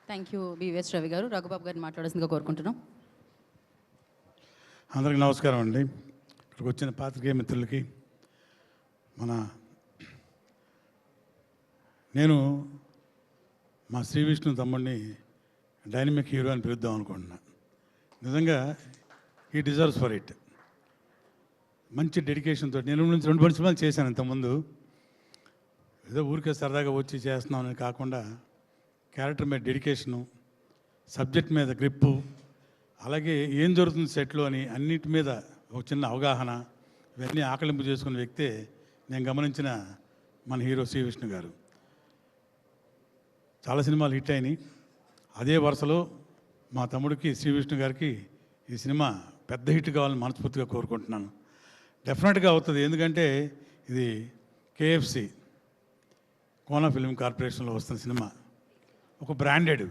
Thank you BVS Ravi గారు. రఘుబాబు గారిని మాట్లాడాల్సిందిగా కోరుకుంటున్నాం. అందరికీ నమస్కారం అండి. ఇక్కడికి వచ్చిన పాత్రికేయ మిత్రులకి నేను మా శ్రీ విష్ణు తమ్ముడిని డైనమిక్ హీరో అని పిలుద్దాం అనుకుంటున్నా. నిజంగా ఈ డిజర్వ్స్ ఫర్ ఇట్. మంచి డెడికేషన్తో నేను నుంచి 2 సినిమాలు చేశాను ఇంతకుముందు. ఏదో ఊరికే సరదాగా వచ్చి చేస్తున్నామని కాకుండా క్యారెక్టర్ మీద డెడికేషను, సబ్జెక్ట్ మీద గ్రిప్పు, అలాగే ఏం జరుగుతుంది సెట్లో అని అన్నిటి మీద ఒక చిన్న అవగాహన, ఇవన్నీ ఆకలింపు చేసుకున్న వ్యక్తే నేను గమనించిన మన హీరో శ్రీ విష్ణు గారు. చాలా సినిమాలు హిట్ అయినాయి. అదే వరుసలో మా తమ్ముడికి శ్రీ విష్ణు గారికి ఈ సినిమా పెద్ద హిట్ కావాలని మనస్ఫూర్తిగా కోరుకుంటున్నాను. డెఫినెట్గా అవుతుంది. ఎందుకంటే ఇది కేఎఫ్సి కోనా ఫిల్మ్ కార్పొరేషన్లో వస్తున్న సినిమా. ఒక బ్రాండెడ్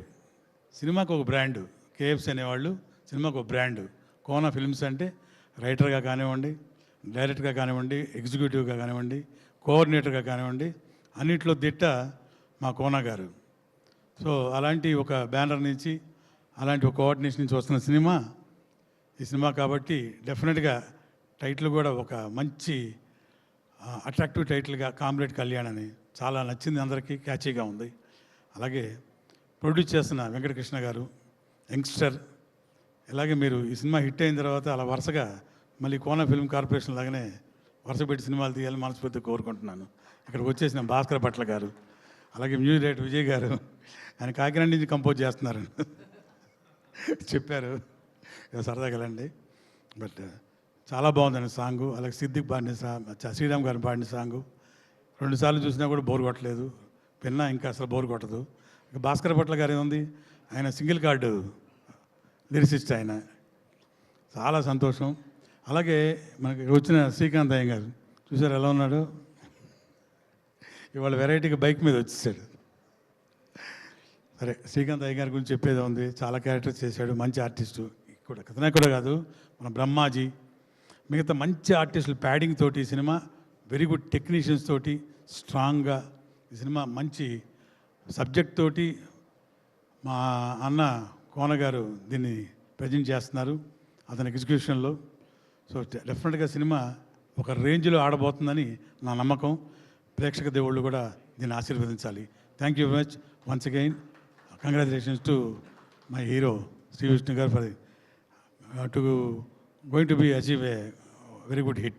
సినిమాకు ఒక బ్రాండు. కేఎఫ్సి అనేవాళ్ళు సినిమాకు ఒక బ్రాండు. కోనా ఫిల్మ్స్ అంటే రైటర్గా కానివ్వండి, డైరెక్టర్గా కానివ్వండి, ఎగ్జిక్యూటివ్గా కానివ్వండి, కోఆర్డినేటర్గా కానివ్వండి, అన్నింటిలో దిట్ట మా కోనా గారు. సో అలాంటి ఒక బ్యానర్ నుంచి, అలాంటి ఒక కోఆర్డినేషన్ నుంచి వస్తున్న సినిమా ఈ సినిమా. కాబట్టి డెఫినెట్గా టైటిల్ కూడా ఒక మంచి అట్రాక్టివ్ టైటిల్గా కామ్రేడ్ కళ్యాణ్ అని చాలా నచ్చింది అందరికీ, క్యాచీగా ఉంది. అలాగే ప్రొడ్యూస్ చేస్తున్న వెంకటకృష్ణ గారు యంగ్స్టర్. ఇలాగే మీరు ఈ సినిమా హిట్ అయిన తర్వాత అలా వరుసగా మళ్ళీ కోనా ఫిల్మ్ కార్పొరేషన్ లాగానే వరుస పెట్టి సినిమాలు తీయాలని మనస్ఫూర్తిగా కోరుకుంటున్నాను. ఇక్కడికి వచ్చేసిన భాస్కర్ భట్ల గారు, అలాగే మ్యూజిక్ డైరెక్టర్ విజయ్ గారు, ఆయన కాకినాడ నుంచి కంపోజ్ చేస్తున్నారు చెప్పారు, సరదాగలండి. బట్ చాలా బాగుందండి సాంగు. అలాగే సిద్దిక్ పాడిన శ్రీరామ్ గారిని పాడిన సాంగు 2 సార్లు చూసినా కూడా బోర్ కొట్టలేదు, విన్నా ఇంకా అసలు బోర్ కొట్టదు. ఇక భాస్కర్ భట్ల గారు ఏముంది, ఆయన సింగిల్ కార్డు లిరిసిస్ట్, ఆయన చాలా సంతోషం. అలాగే మనకి వచ్చిన శ్రీకాంత్ అయ్య గారు చూసారు ఎలా ఉన్నాడు, ఇవాళ వెరైటీగా బైక్ మీద వచ్చేసాడు. సరే, శ్రీకాంత్ అయ్య గారి గురించి చెప్పేది ఉంది. చాలా క్యారెక్టర్స్ చేశాడు, మంచి ఆర్టిస్టు. కూడా కథనాయకుడే కాదు, మన బ్రహ్మాజీ, మిగతా మంచి ఆర్టిస్టులు ప్యాడింగ్ తోటి ఈ సినిమా, వెరీ గుడ్ టెక్నీషియన్స్ తోటి స్ట్రాంగ్గా ఈ సినిమా మంచి సబ్జెక్ట్ తోటి మా అన్న కోన గారు దీన్ని ప్రజెంట్ చేస్తున్నారు అతని ఎగ్జిక్యూషన్లో. సో డెఫినెట్గా సినిమా ఒక రేంజ్లో ఆడబోతుందని నా నమ్మకం. ప్రేక్షక దేవుళ్ళు కూడా దీన్ని ఆశీర్వదించాలి. Thank you very much once again. Congratulations to my hero Shri Vishnu garu for to going to be achieve a very good hit.